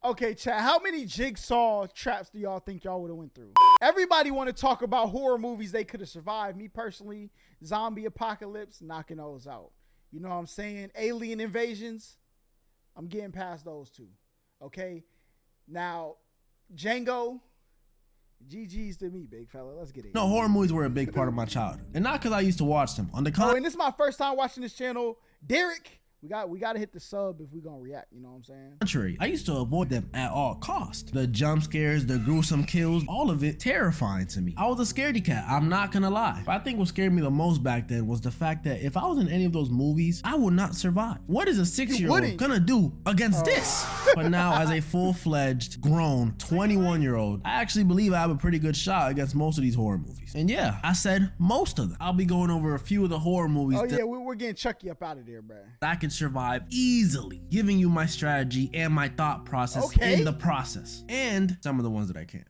Okay, chat, how many jigsaw traps do y'all think y'all would have went through? Everybody want to talk about horror movies they could have survived. Me personally, zombie apocalypse, knocking those out. You know what I'm saying? Alien invasions, I'm getting past those two. Okay? Now, Django, GG's to me, big fella. Let's get it. No, horror movies were a big part of my childhood. And not because I used to watch them. On the and this is my first time watching this channel. Derek, we got to hit the sub if we're going to react. You know what I'm saying? contrary, I used to avoid them at all costs. The jump scares, the gruesome kills, all of it terrifying to me. I was a scaredy cat, I'm not gonna lie. But I think what scared me the most back then was the fact that if I was in any of those movies, I would not survive. What is a 6-year-old gonna do against this? But now as a full-fledged, grown 21-year-old, I actually believe I have a pretty good shot against most of these horror movies. And yeah, I said most of them. I'll be going over a few of the horror movies. Oh yeah, we're getting Chucky up out of there, bro. I can survive easily, giving you my strategy and my thought process in the process, and some of the ones that I can't.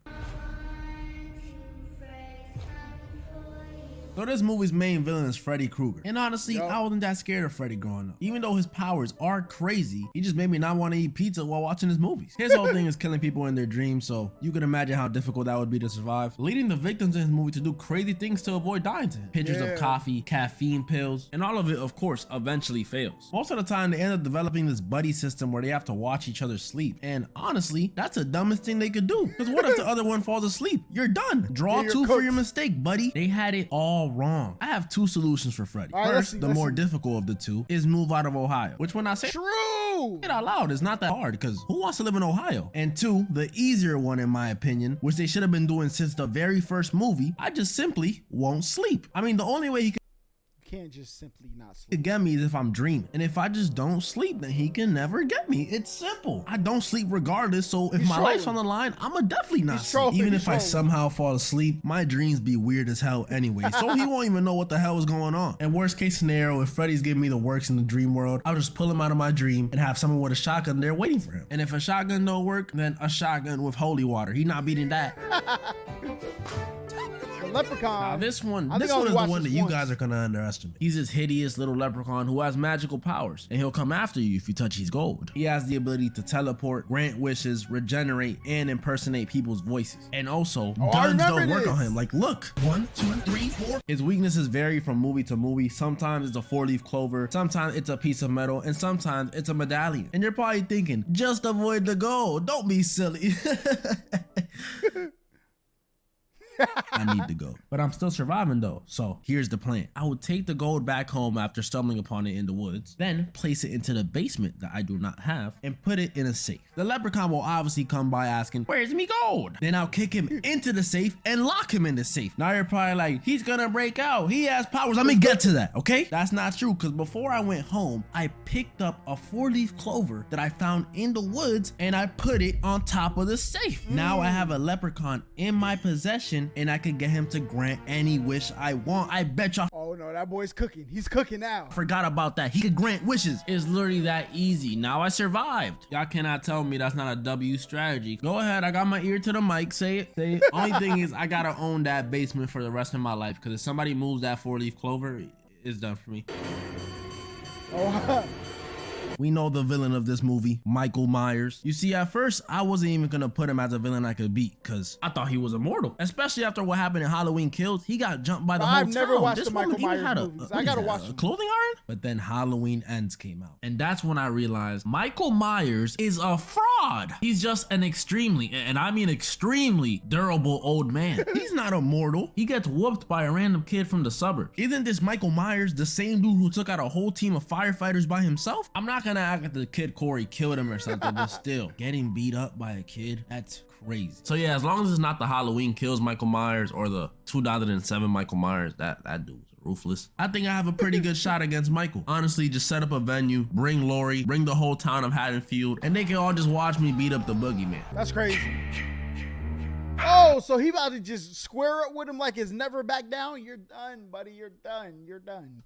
So this movie's main villain is Freddy Krueger. And honestly, I wasn't that scared of Freddy growing up. Even though his powers are crazy, he just made me not want to eat pizza while watching his movies. His whole thing is killing people in their dreams, so you can imagine how difficult that would be to survive. Leading the victims in his movie to do crazy things to avoid dying to him. Pictures of coffee, caffeine pills, and all of it, of course, eventually fails. Most of the time, they end up developing this buddy system where they have to watch each other sleep. And honestly, that's the dumbest thing they could do. Because what if the other one falls asleep? You're done. Draw two for your mistake, buddy. They had it all wrong. I have two solutions for Freddy. First, the more difficult of the two is move out of Ohio, which when I say it out loud, it's not that hard because who wants to live in Ohio? And two, the easier one in my opinion, which they should have been doing since the very first movie, I just simply won't sleep. I mean, the only way he can't just simply not sleep. To get me is if I'm dreaming, and if I just don't sleep, then he can never get me. It's simple. I don't sleep regardless, so if my life's on the line, I'ma definitely not sleep. Even if I somehow fall asleep, my dreams be weird as hell anyway, so he won't even know what the hell is going on. And worst case scenario, if Freddy's giving me the works in the dream world, I'll just pull him out of my dream and have someone with a shotgun there waiting for him. And if a shotgun don't work, then a shotgun with holy water. He not beating that. The Leprechaun. Now this one is the one that you guys are gonna underestimate. He's this hideous little leprechaun who has magical powers, and he'll come after you if you touch his gold. He has the ability to teleport, grant wishes, regenerate, and impersonate people's voices. And also, guns don't work on him. Like, look, 1, 2, 3, 4. His weaknesses vary from movie to movie. Sometimes it's a 4-leaf clover, sometimes it's a piece of metal, and sometimes it's a medallion. And you're probably thinking, just avoid the gold. Don't be silly. I need to go, but I'm still surviving though. So here's the plan. I would take the gold back home after stumbling upon it in the woods, then place it into the basement that I do not have and put it in a safe. The leprechaun will obviously come by asking, where's me gold? Then I'll kick him into the safe and lock him in the safe. Now you're probably like, he's gonna break out. He has powers. Let me get to that, okay? That's not true, because before I went home, I picked up a 4-leaf clover that I found in the woods and I put it on top of the safe. Now I have a leprechaun in my possession and I could get him to grant any wish I want. I bet y'all. Oh no, that boy's cooking. He's cooking now. Forgot about that. He could grant wishes. It's literally that easy. Now I survived. Y'all cannot tell me that's not a W strategy. Go ahead. I got my ear to the mic. Say it. Say it. Only thing is I gotta own that basement for the rest of my life, because if somebody moves that 4-leaf clover, it's done for me. Oh. We know the villain of this movie, Michael Myers. You see, at first, I wasn't even gonna put him as a villain I could beat, because I thought he was immortal. Especially after what happened in Halloween Kills. He got jumped by the whole town. I've never watched the Michael Myers movies. I gotta watch a clothing iron? But then Halloween Ends came out. And that's when I realized Michael Myers is a fraud. He's just an extremely, and I mean extremely, durable old man. He's not immortal. He gets whooped by a random kid from the suburbs. Isn't this Michael Myers the same dude who took out a whole team of firefighters by himself? I'm not gonna act like the kid Corey killed him or something, but still, getting beat up by a kid, that's crazy. So yeah, as long as it's not the Halloween Kills Michael Myers or the 2007 Michael Myers, that dude was ruthless. I think I have a pretty good shot against Michael. Honestly, just set up a venue, bring Lori, bring the whole town of Haddonfield, and they can all just watch me beat up the boogeyman. That's crazy. Oh, so he about to just square up with him like it's never back down? You're done, buddy. You're done. You're done.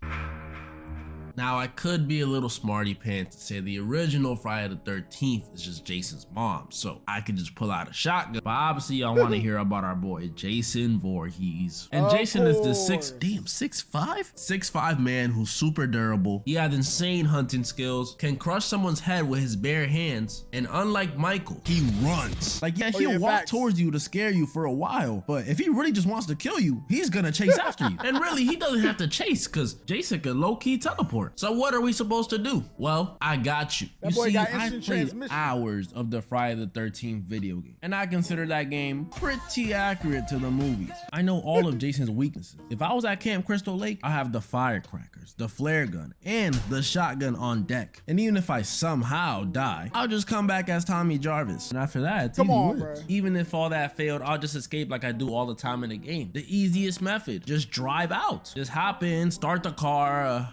Now, I could be a little smarty pants and say the original Friday the 13th is just Jason's mom, so I could just pull out a shotgun. But obviously, y'all want to hear about our boy Jason Voorhees. And Jason is the 6'5" man who's super durable. He has insane hunting skills, can crush someone's head with his bare hands, and unlike Michael, he runs. Like, yeah, he'll walk towards you to scare you for a while, but if he really just wants to kill you, he's gonna chase after you. And really, he doesn't have to chase because Jason can low-key teleport. So what are we supposed to do? Well, I got you. You see, I played hours of the Friday the 13th video game, and I consider that game pretty accurate to the movies. I know all of Jason's weaknesses. If I was at Camp Crystal Lake, I have the firecrackers, the flare gun, and the shotgun on deck. And even if I somehow die, I'll just come back as Tommy Jarvis. And after that, it's easy wins. Even if all that failed, I'll just escape like I do all the time in the game. The easiest method, just drive out. Just hop in, start the car.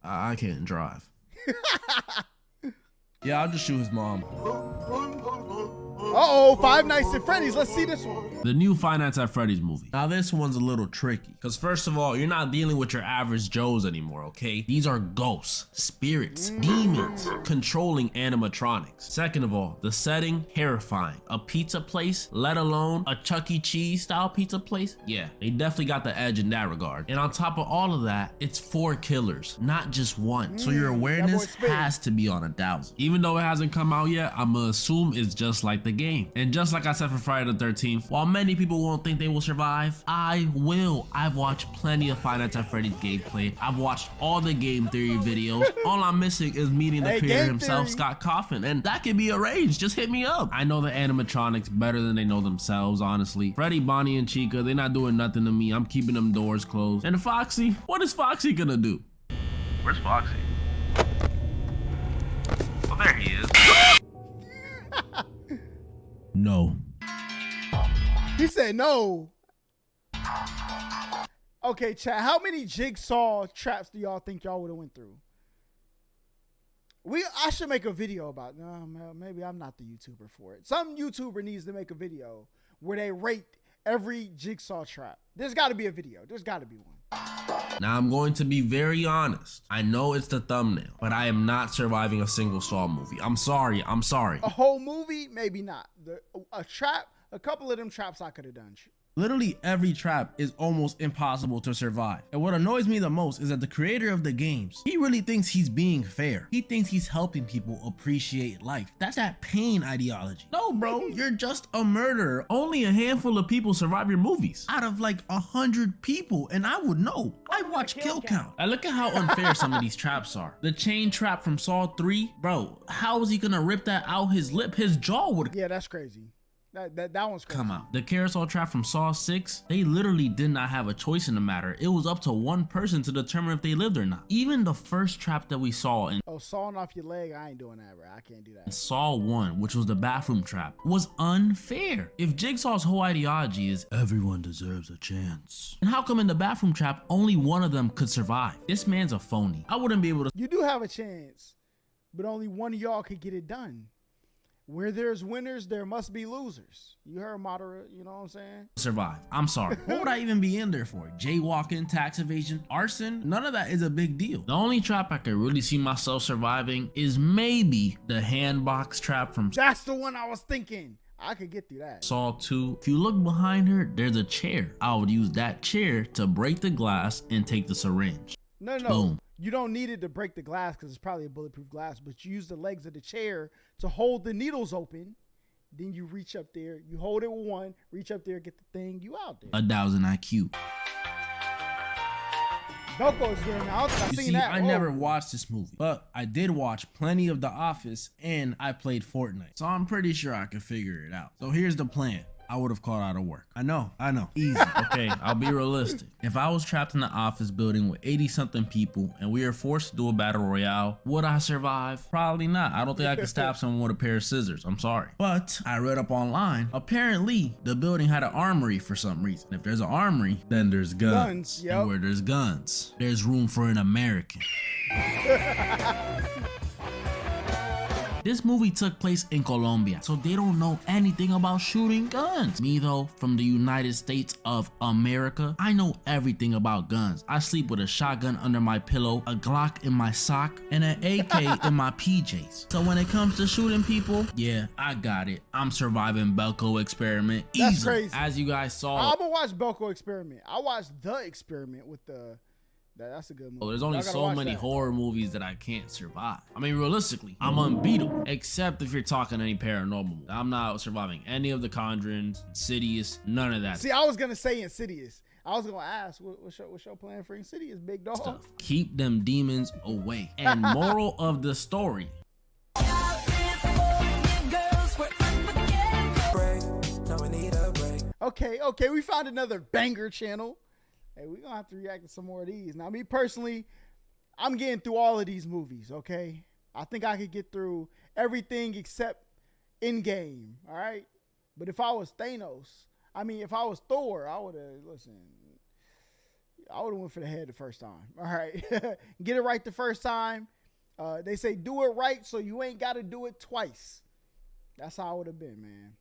I can't drive. Yeah, I'll just shoot his mom. Uh-oh, Five Nights at Freddy's. Let's see this one. The new Five Nights at Freddy's movie. Now this one's a little tricky, because first of all, you're not dealing with your average Joes anymore, okay? These are ghosts, spirits, demons, controlling animatronics. Second of all, the setting, terrifying. A pizza place, let alone a Chuck E. Cheese style pizza place? Yeah, they definitely got the edge in that regard. And on top of all of that, it's 4 killers, not just one. So your awareness has to be on 1,000. Even though it hasn't come out yet, I'ma assume it's just like the game. And just like I said for Friday the 13th, while many people won't think they will survive, I will. I've watched plenty of Five Nights at Freddy's gameplay. I've watched all the game theory videos. All I'm missing is meeting the creator himself, Scott Coffin, and that can be arranged. Just hit me up. I know the animatronics better than they know themselves, honestly. Freddy, Bonnie, and Chica, they're not doing nothing to me. I'm keeping them doors closed. And Foxy, what is Foxy gonna do? Where's Foxy? Oh, there he is. No. He said no. Okay, chat. How many jigsaw traps do y'all think y'all would have went through? I should make a video about. No, maybe I'm not the YouTuber for it. Some YouTuber needs to make a video where they rate every jigsaw trap. There's got to be a video. There's got to be one. Now I'm going to be very honest. I know it's the thumbnail, but I am not surviving a single Saw movie. I'm sorry. I'm sorry. A whole movie? Maybe not. A trap? A couple of them traps I could have done. Literally every trap is almost impossible to survive. And what annoys me the most is that the creator of the games, he really thinks he's being fair. He thinks he's helping people appreciate life. That's that pain ideology. No, bro, you're just a murderer. Only a handful of people survive your movies. Out of like 100 people, and I would know. I watch Kill Count. I look at how unfair some of these traps are. The chain trap from Saw 3, bro, how is he gonna rip that out his lip? His jaw would. Yeah, that's crazy. That one's crazy. Come out. The carousel trap from Saw 6, they literally did not have a choice in the matter. It was up to one person to determine if they lived or not. Even the first trap that we saw in sawing off your leg, I ain't doing that, bro. I can't do that. Saw 1, which was the bathroom trap, was unfair. If Jigsaw's whole ideology is everyone deserves a chance, and how come in the bathroom trap only one of them could survive? This man's a phony. I wouldn't be able to. You do have a chance, but only one of y'all could get it done. Where there's winners, there must be losers. You heard moderate, you know what I'm saying? Survive. I'm sorry. What would I even be in there for? Jaywalking, tax evasion, arson? None of that is a big deal. The only trap I could really see myself surviving is maybe the handbox trap from. That's the one I was thinking. I could get through that. Saw 2. If you look behind her, there's a chair. I would use that chair to break the glass and take the syringe. No. Boom. You don't need it to break the glass because it's probably a bulletproof glass, but you use the legs of the chair to hold the needles open. Then you reach up there, you hold it with one, reach up there, get the thing, you out there. 1,000 IQ. Belko's there now. You see, I never watched this movie, but I did watch plenty of The Office and I played Fortnite. So I'm pretty sure I could figure it out. So here's the plan. I would have called out of work. I know. Easy. Okay, I'll be realistic. If I was trapped in the office building with 80-something people and we were forced to do a battle royale, would I survive? Probably not. I don't think I could stab someone with a pair of scissors. I'm sorry. But I read up online, apparently the building had an armory for some reason. If there's an armory, then there's guns. Yep. And where there's guns, there's room for an American. This movie took place in Colombia, so they don't know anything about shooting guns. Me though, from the United States of America, I know everything about guns. I sleep with a shotgun under my pillow, a Glock in my sock, and an AK in my PJs. So when it comes to shooting people, yeah, I got it. I'm surviving Belko Experiment easily. That's crazy. As you guys saw, I'm gonna watch Belko Experiment. I watched The Experiment with the. That's a good movie. there's only so many horror movies that I can't survive. I mean, realistically, I'm unbeatable, except if you're talking any paranormal. I'm not surviving any of the Conjurings, Insidious, none of that. See, I was gonna say Insidious. I was gonna ask, what's your plan for Insidious, big dog? Stuff. Keep them demons away. And moral of the story. Okay, we found another banger channel. Hey, we're gonna have to react to some more of these. Now, me personally, I'm getting through all of these movies, okay? I think I could get through everything except Endgame, all right? But if I was if I was Thor, I would have went for the head the first time, all right? Get it right the first time. They say do it right so you ain't got to do it twice. That's how I would have been, man.